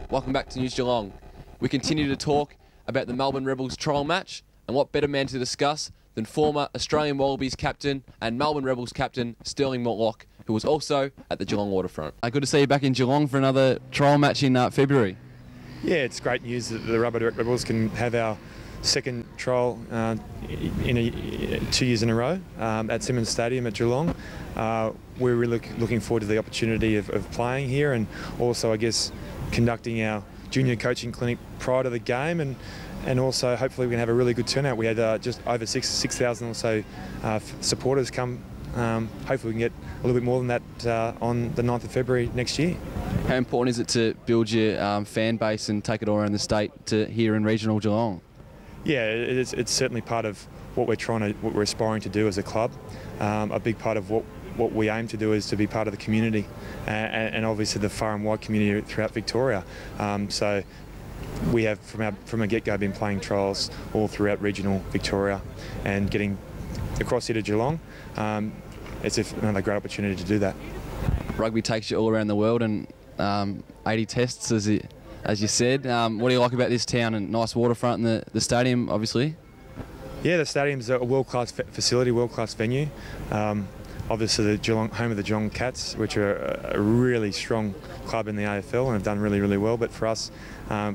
Welcome back to News Geelong. We continue to talk about the Melbourne Rebels trial match, and what better man to discuss than former Australian Wallabies captain and Melbourne Rebels captain Sterling Mortlock, who was also at the Geelong waterfront. Good to see you back in Geelong for another trial match in February. Yeah, it's great news that the Rubber Rebels can have our second trial in 2 years in a row at Simmons Stadium at Geelong. We're really looking forward to the opportunity of playing here, and also, I guess, conducting our junior coaching clinic prior to the game, and also hopefully we can have a really good turnout. We had just over 6,000 or so supporters come. Hopefully we can get a little bit more than that on the 9th of February next year. How important is it to build your fan base and take it all around the state to here in regional Geelong? Yeah, it's certainly part of what we're aspiring to do as a club. A big part of what we aim to do is to be part of the community, and obviously the far and wide community throughout Victoria. So we have from a get-go been playing trials all throughout regional Victoria, and getting across here to Geelong. It's another great opportunity to do that. Rugby takes you all around the world, and 80 tests, as you said. What do you like about this town? And nice waterfront and the stadium, obviously. Yeah, the stadium's a world-class facility, world-class venue. Obviously, the home of the Geelong Cats, which are a really strong club in the AFL and have done really, really well. But for us,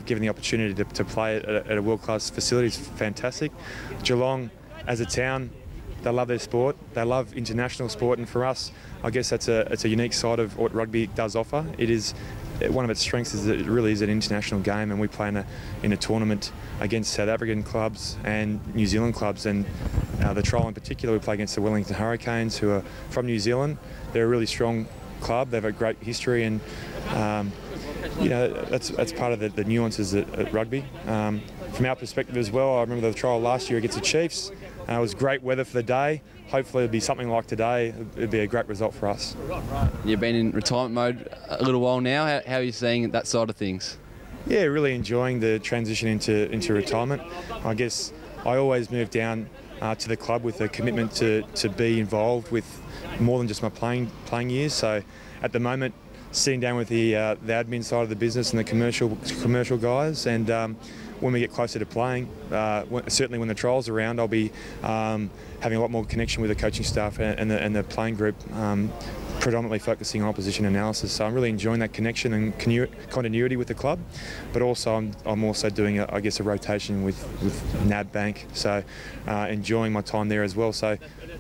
given the opportunity to play at a world-class facility is fantastic. Geelong, as a town, they love their sport. They love international sport, and for us, I guess it's a unique side of what rugby does offer. It is one of its strengths is that it really is an international game, and we play in a tournament against South African clubs and New Zealand clubs. And the trial in particular, we play against the Wellington Hurricanes, who are from New Zealand. They're a really strong club. They have a great history, and you know, that's part of the nuances at rugby. From our perspective as well, I remember the trial last year against the Chiefs. It was great weather for the day. Hopefully it'll be something like today. It'd be a great result for us. You've been in retirement mode a little while now. How are you seeing that side of things? Yeah, really enjoying the transition into retirement. I guess I always moved down to the club with a commitment to be involved with more than just my playing years. So at the moment, sitting down with the admin side of the business and the commercial guys, and when we get closer to playing, certainly when the trial's around, I'll be having a lot more connection with the coaching staff and the playing group, predominantly focusing on opposition analysis. So I'm really enjoying that connection and continuity with the club, but also I'm also doing a rotation with NAB Bank, so enjoying my time there as well. So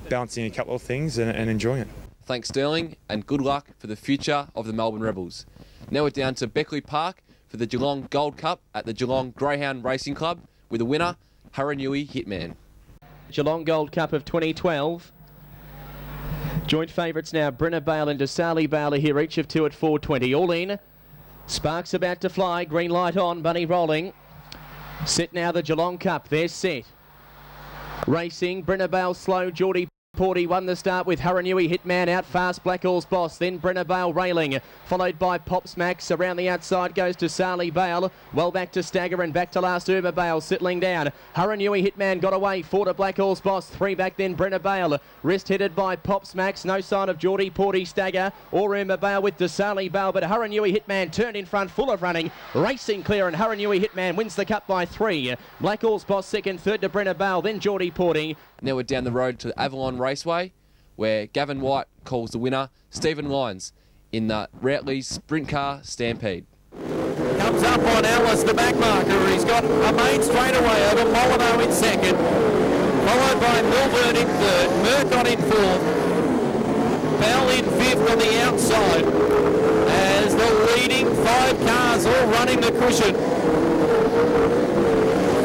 balancing a couple of things and enjoying it. Thanks, Sterling, and good luck for the future of the Melbourne Rebels. Now we're down to Beckley Park for the Geelong Gold Cup at the Geelong Greyhound Racing Club, with a winner, Haranui Hitman. Geelong Gold Cup of 2012. Joint favourites now, Brenner Bale and Desali Bale here, each of 2 at 4.20. All in. Sparks about to fly. Green light on. Bunny rolling. Set now the Geelong Cup. They're set. Racing. Brenner Bale slow. Geordie Porty won the start with Haranui Hitman out fast. Blackall's Boss, then Brenner Bale railing, followed by Pops Max. Around the outside goes to Sali Bale, well back to Stagger and back to last Uber Bale, settling down. Haranui Hitman got away, 4 to Blackall's Boss, 3 back then Brenner Bale, rest headed by Pops Max. No sign of Geordie Porty, Stagger or Uber Bale with Desali Bale, but Haranui Hitman turned in front, full of running, racing clear, and Haranui Hitman wins the cup by 3. Blackall's Boss second, third to Brenner Bale, then Geordie Porty. Now we're down the road to Avalon Raceway, where Gavin White calls the winner, Stephen Lyons, in the Routley's Sprint Car Stampede. Comes up on Alice, the back marker. He's got a main straightaway over Molyneux in second, followed by Melbourne in third, Murcott in fourth, Bell in fifth on the outside, as the leading 5 cars all running the cushion.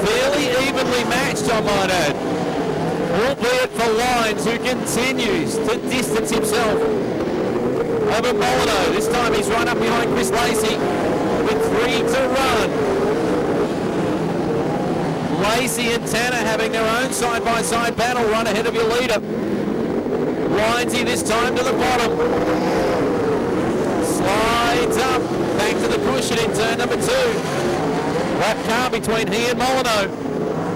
Fairly evenly matched, I might add. Albeit for Lyons, who continues to distance himself over Molyneux. This time he's run up behind Chris Lacey with 3 to run. Lacey and Tanner having their own side-by-side battle run ahead of your leader. Lyonsy this time to the bottom. Slides up, back to the cushion in turn number 2. Lap car between he and Molyneux.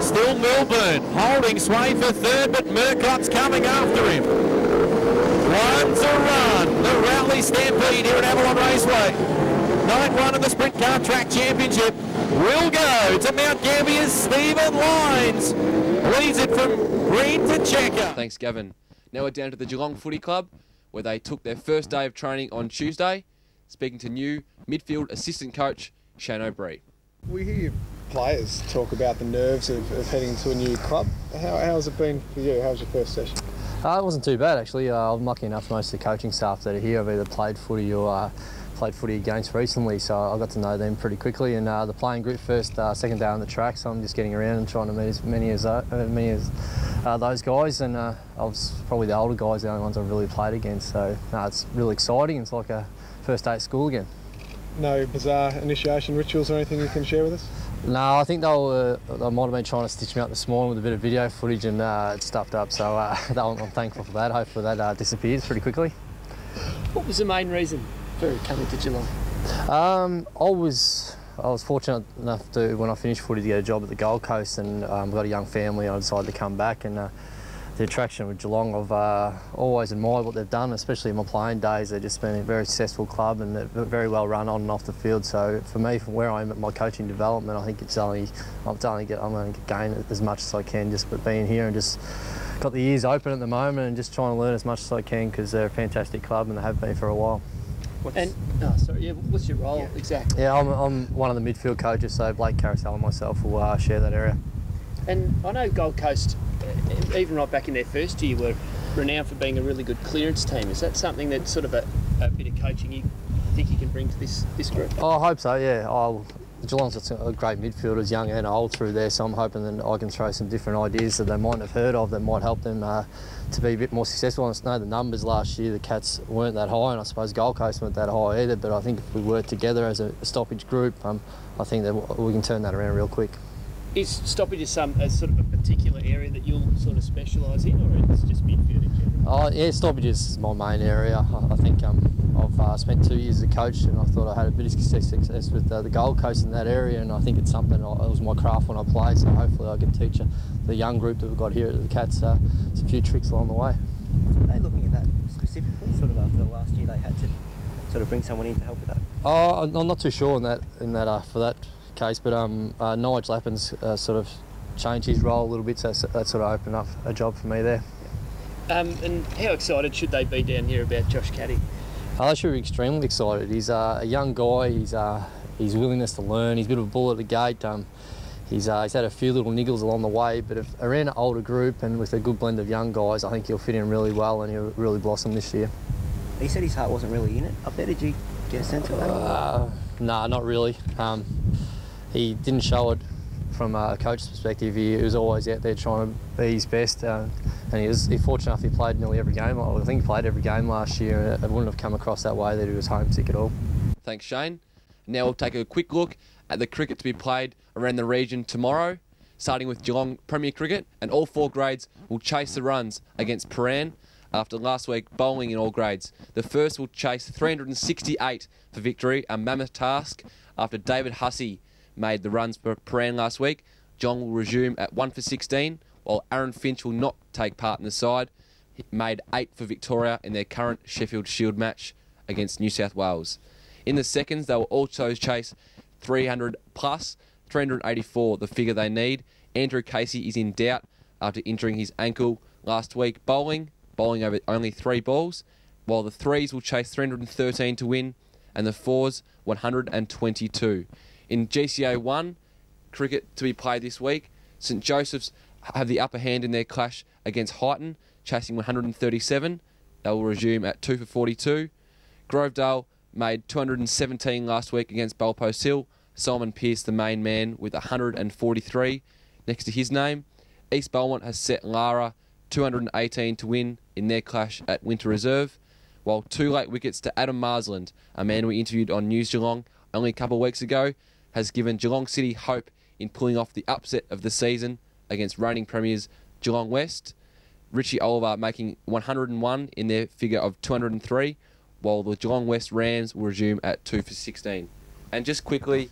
Still Melbourne holding sway for third, but Murcott's coming after him. 1 to run. The Rowley Stampede here at Avalon Raceway. Night one of the Sprint Car Track Championship will go to Mount Gambier's Stephen Lyons. Leads it from green to checker. Thanks, Gavin. Now we're down to the Geelong Footy Club, where they took their first day of training on Tuesday, speaking to new midfield assistant coach Shane O'Brien. We hear your players talk about the nerves of heading to a new club. How's it been for you? How was your first session? It wasn't too bad, actually. I'm lucky enough most of the coaching staff that are here have either played footy or played footy against recently, so I got to know them pretty quickly. And the playing group second day on the track, so I'm just getting around and trying to meet as many as those guys. And I was probably the older guys, the only ones I've really played against. So it's really exciting. It's like a first day at school again. No bizarre initiation rituals or anything you can share with us? No, I think they might have been trying to stitch me up this morning with a bit of video footage, and it stuffed up. So I'm thankful for that. Hopefully that disappears pretty quickly. What was the main reason for coming to Geelong? I was fortunate enough to, when I finished footy, to get a job at the Gold Coast, and got a young family, and I decided to come back. And the attraction with Geelong, I've always admired what they've done, especially in my playing days. They've just been a very successful club, and they're very well run on and off the field. So for me, from where I am at my coaching development, I think I'm going to gain as much as I can just by being here, and just got the ears open at the moment and just trying to learn as much as I can, because they're a fantastic club and they have been for a while. What's your role exactly? Yeah, I'm one of the midfield coaches, so Blake Carousel and myself will share that area. And I know Gold Coast, even right back in their first year, were renowned for being a really good clearance team. Is that something that sort of a bit of coaching you think you can bring to this group? Oh, I hope so, yeah. Geelong's got a great midfielders, young and old, through there, so I'm hoping that I can throw some different ideas that they mightn't have heard of that might help them to be a bit more successful. I know the numbers last year, the Cats weren't that high, and I suppose Gold Coast weren't that high either, but I think if we work together as a stoppage group, I think that we can turn that around real quick. Is stoppage sort of a particular area that you'll sort of specialise in, or it's just midfield in general? Yeah, stoppages is my main area. I think I've spent 2 years as a coach, and I thought I had a bit of success with the Gold Coast in that area, and I think it's something, it was my craft when I played, so hopefully I can teach the young group that we've got here at the Cats some few tricks along the way. Are they looking at that specifically, sort of after the last year they had to sort of bring someone in to help with that? I'm not too sure for that case, but Nigel Lappin's sort of changed his role a little bit, so that sort of opened up a job for me there. And how excited should they be down here about Josh Caddy? They should be extremely excited. He's a young guy. His willingness to learn. He's a bit of a bull at the gate. He's had a few little niggles along the way, but around an older group and with a good blend of young guys, I think he'll fit in really well and he'll really blossom this year. He said his heart wasn't really in it up there. Did you get a sense of that? No, not really. He didn't show it from a coach's perspective. He was always out there trying to be his best, and he was fortunate enough he played nearly every game. I think he played every game last year, and it wouldn't have come across that way that he was homesick at all. Thanks, Shane. Now we'll take a quick look at the cricket to be played around the region tomorrow, starting with Geelong Premier Cricket, and all 4 grades will chase the runs against Paran after last week bowling in all grades. The first will chase 368 for victory, a mammoth task after David Hussey made the runs for Paran last week. Geelong will resume at 1 for 16, while Aaron Finch will not take part in the side. He made 8 for Victoria in their current Sheffield Shield match against New South Wales. In the seconds, they will also chase 300 plus, 384, the figure they need. Andrew Casey is in doubt after injuring his ankle last week. Bowling over only 3 balls, while the 3s will chase 313 to win, and the 4s 122. In GCA 1, cricket to be played this week, St Joseph's have the upper hand in their clash against Highton, chasing 137. They will resume at 2 for 42. Grovedale made 217 last week against Belpost Hill. Simon Pearce, the main man, with 143 next to his name. East Belmont has set Lara 218 to win in their clash at Winter Reserve, while 2 late wickets to Adam Marsland, a man we interviewed on News Geelong only a couple of weeks ago, has given Geelong City hope in pulling off the upset of the season against reigning premiers Geelong West. Richie Oliver making 101 in their figure of 203, while the Geelong West Rams will resume at 2 for 16. And just quickly,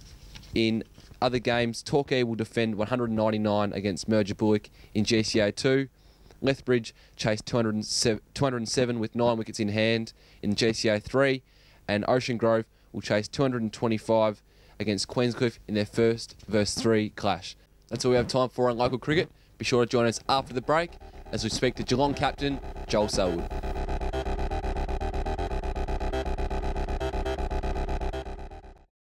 in other games, Torquay will defend 199 against Merger Bullock in GCA 2. Lethbridge chased 207 with 9 wickets in hand in GCA 3, and Ocean Grove will chase 225 against Queenscliff in their first versus 3 clash. That's all we have time for on local cricket. Be sure to join us after the break as we speak to Geelong captain Joel Selwood.